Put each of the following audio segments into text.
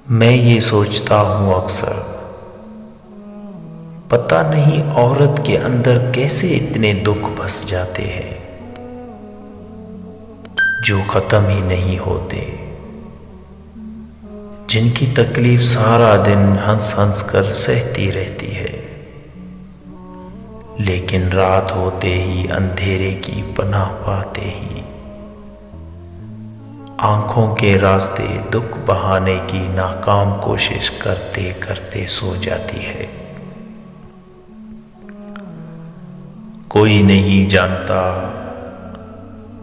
میں یہ سوچتا ہوں اکثر، پتہ نہیں عورت کے اندر کیسے اتنے دکھ بس جاتے ہیں جو ختم ہی نہیں ہوتے، جن کی تکلیف سارا دن ہنس ہنس کر سہتی رہتی ہے، لیکن رات ہوتے ہی اندھیرے کی پناہ پاتے ہی آنکھوں کے راستے دکھ بہانے کی ناکام کوشش کرتے کرتے سو جاتی ہے۔ کوئی نہیں جانتا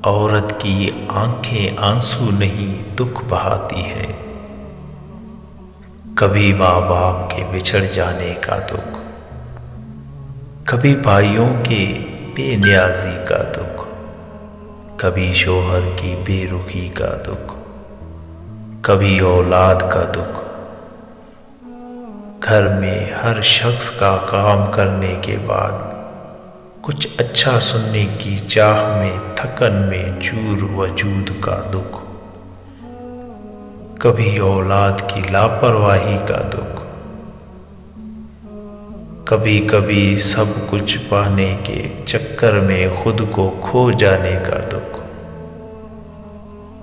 عورت کی آنکھیں آنسو نہیں دکھ بہاتی ہے، کبھی ماں باپ کے بچھڑ جانے کا دکھ، کبھی بھائیوں کے بے نیازی کا دکھ، کبھی شوہر کی بے رخی کا دکھ، کبھی اولاد کا دکھ۔ گھر میں ہر شخص کا کام کرنے کے بعد کچھ اچھا سننے کی چاہ میں تھکن میں چور وجود کا دکھ، کبھی اولاد کی لاپرواہی کا دکھ، کبھی کبھی سب کچھ پانے کے چکر میں خود کو کھو جانے کا دکھ۔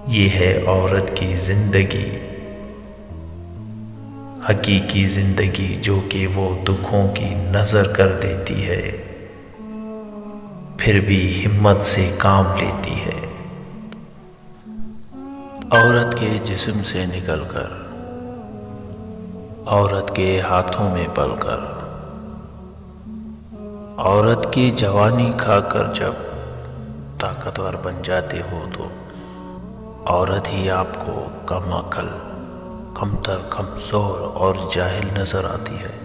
یہ ہے عورت کی زندگی، حقیقی زندگی، جو کہ وہ دکھوں کی نظر کر دیتی ہے، پھر بھی ہمت سے کام لیتی ہے۔ عورت کے جسم سے نکل کر، عورت کے ہاتھوں میں پل کر، عورت کی جوانی کھا کر جب طاقتور بن جاتے ہو تو عورت ہی آپ کو کم عقل، کمتر، کمزور اور جاہل نظر آتی ہے۔